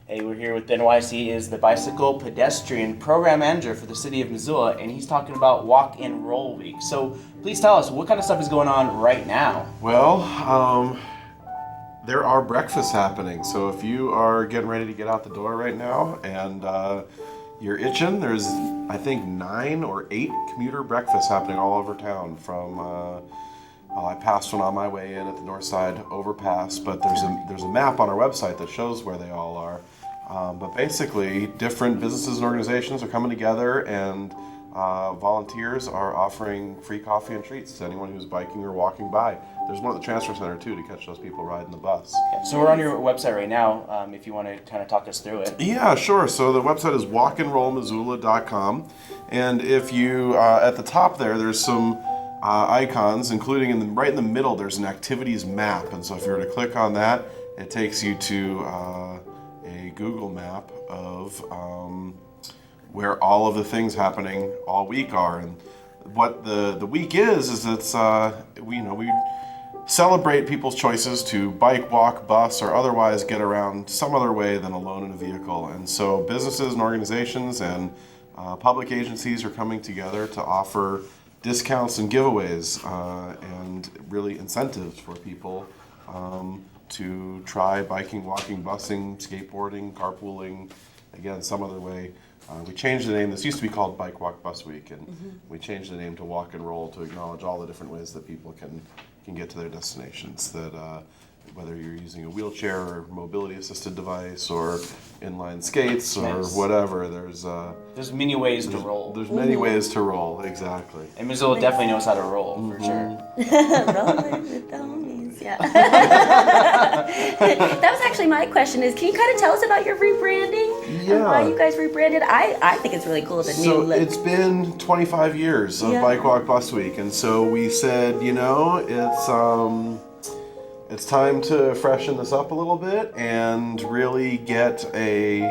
Hey, we're here with Ben Weiss. He is the Bicycle Pedestrian Program Manager for the City of Missoula, and he's talking about Walk and Roll Week. So please tell us, what kind of stuff is going on right now? Well, there are breakfasts happening. So if you are getting ready to get out the door right now and you're itching, there's, I think, 9 or 8 commuter breakfasts happening all over town from... I passed one on my way in at the North Side overpass, but there's a map on our website that shows where they all are. But basically, different businesses and organizations are coming together, and volunteers are offering free coffee and treats to anyone who's biking or walking by. There's one at the transfer center too to catch those people riding the bus. So we're on your website right now. If you want to kind of talk us through it. Yeah, sure. So the website is walkandrollmissoula.com, and if you at the top there's some icons, including right in the middle, there's an activities map. And so if you were to click on that, it takes you to a Google map of where all of the things happening all week are. And what the week is it's we celebrate people's choices to bike, walk, bus, or otherwise get around some other way than alone in a vehicle. And so businesses and organizations and public agencies are coming together to offer discounts and giveaways and really incentives for people to try biking, walking, busing, skateboarding, carpooling, again, some other way. We changed the name. This used to be called Bike, Walk, Bus Week, and we changed the name to Walk and Roll to acknowledge all the different ways that people can get to their destinations. That whether you're using a wheelchair or mobility-assisted device or inline skates or whatever, there's many ways to roll. There's many ways to roll, exactly. And Missoula definitely knows how to roll, for sure. Rolling with the homies, yeah. That was actually my question is, can you kind of tell us about your rebranding? Yeah. And why you guys rebranded? I think it's really cool, the new So look. it's been 25 years of Bike, Walk, Bus Week, and so we said, it's time to freshen this up a little bit and really get be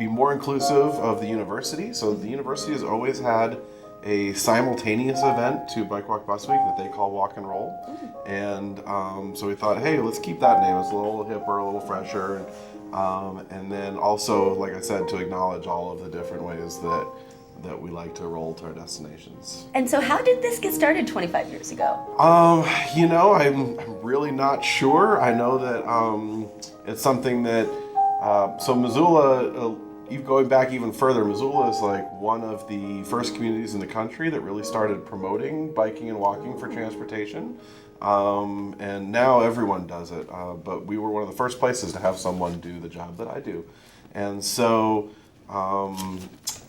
more inclusive of the university. So the university has always had a simultaneous event to Bike, Walk, Bus Week that they call Walk and Roll. And so we thought, hey, let's keep that name. It's a little hipper, a little fresher. And then also, like I said, to acknowledge all of the different ways that we like to roll to our destinations. And so how did this get started 25 years ago? I'm really not sure. I know that it's something that, so Missoula, going back even further, Missoula is like one of the first communities in the country that really started promoting biking and walking for transportation. And now everyone does it. But we were one of the first places to have someone do the job that I do. And so,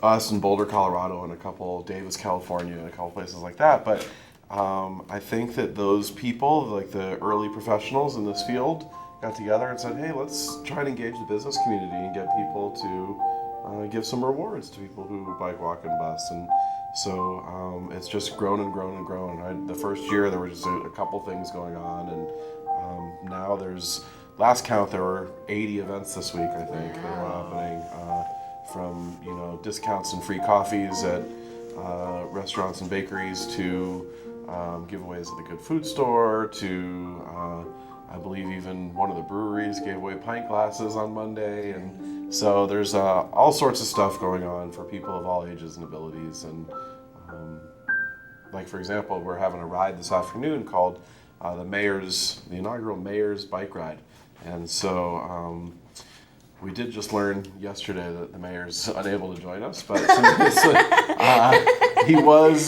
us in Boulder, Colorado, and Davis, California, and a couple places like that. But I think that those people, like the early professionals in this field, got together and said, hey, let's try and engage the business community and get people to give some rewards to people who bike, walk, and bus. And so it's just grown and grown and grown. The first year there were just a couple things going on, and now last count, there were 80 events this week, I think, that were happening. From discounts and free coffees at restaurants and bakeries to giveaways at the Good Food Store to I believe even one of the breweries gave away pint glasses on Monday, and so there's all sorts of stuff going on for people of all ages and abilities. And like for example, we're having a ride this afternoon called the inaugural Mayor's Bike Ride, and so. We did just learn yesterday that the mayor's unable to join us, but he was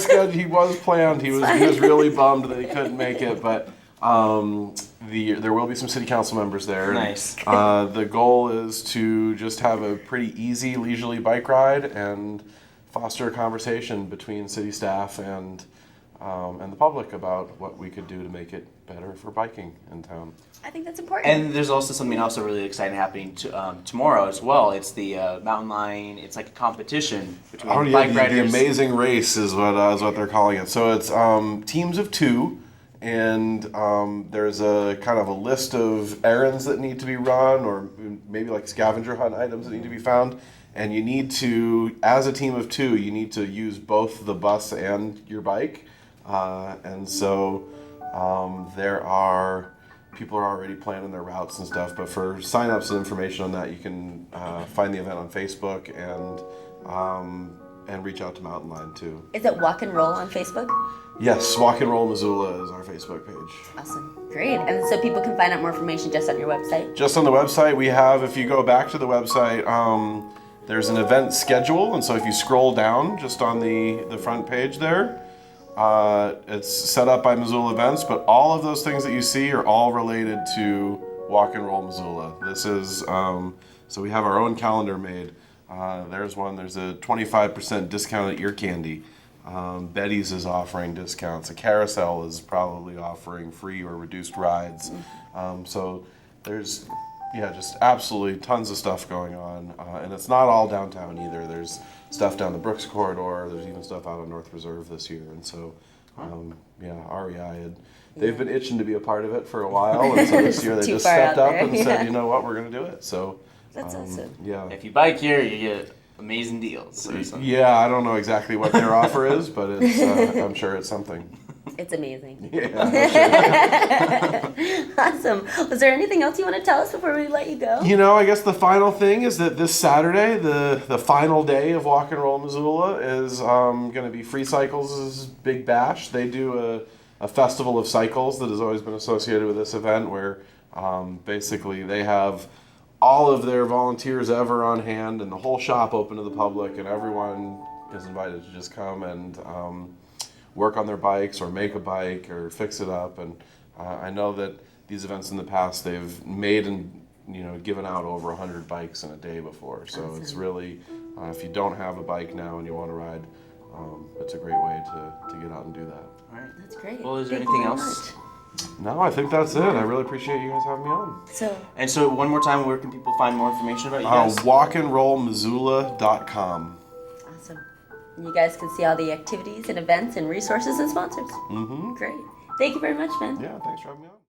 good. He was planned. He was really bummed that he couldn't make it, but there will be some city council members there. Nice. The goal is to just have a pretty easy, leisurely bike ride and foster a conversation between city staff and the public about what we could do to make it better for biking in town. I think that's important. And there's also something also really exciting happening tomorrow as well. It's the mountain lion. It's like a competition between bike riders. The amazing race is what they're calling it. So it's teams of 2, and there's a kind of a list of errands that need to be run, or maybe like scavenger hunt items that need to be found. And you need to, as a team of 2, you need to use both the bus and your bike. And so there are people are already planning their routes and stuff. But for signups and information on that, you can find the event on Facebook and reach out to Mountain Line too. Is it Walk and Roll on Facebook? Yes, Walk and Roll Missoula is our Facebook page. Awesome. Great. And so people can find out more information just on your website? Just on the website, we have, if you go back to the website, there's an event schedule. And so if you scroll down just on the front page there, it's set up by Missoula Events, but all of those things that you see are all related to Walk and Roll Missoula. This is, so we have our own calendar made. There's one, there's a 25% discounted ear candy. Betty's is offering discounts. A carousel is probably offering free or reduced rides. So there's, just absolutely tons of stuff going on. And it's not all downtown either. There's stuff down the Brooks Corridor. There's even stuff out on North Reserve this year. And so, REI, they've been itching to be a part of it for a while. And so this year they just stepped up and said, you know what, we're going to do it. So that's awesome. Yeah. If you bike here, you get amazing deals or something. Yeah, I don't know exactly what their offer is, but it's, I'm sure it's something. It's amazing. Yeah. Awesome. Was there anything else you want to tell us before we let you go? I guess the final thing is that this Saturday, the final day of Walk and Roll Missoula, is going to be Free Cycles' big bash. They do a festival of cycles that has always been associated with this event where basically they have all of their volunteers ever on hand and the whole shop open to the public, and everyone is invited to just come and work on their bikes or make a bike or fix it up. And I know that these events in the past, they've made and given out over 100 bikes in a day before. So awesome. It's really, if you don't have a bike now and you want to ride, it's a great way to get out and do that. All right. That's great. Well, is there Thank you anything very else? much. No, I think that's it. I really appreciate you guys having me on. So one more time, where can people find more information about you guys? walkandrollmissoula.com. awesome. And you guys can see all the activities and events and resources and sponsors. Mm-hmm. Great. Thank you very much, Ben. Yeah, thanks for having me on.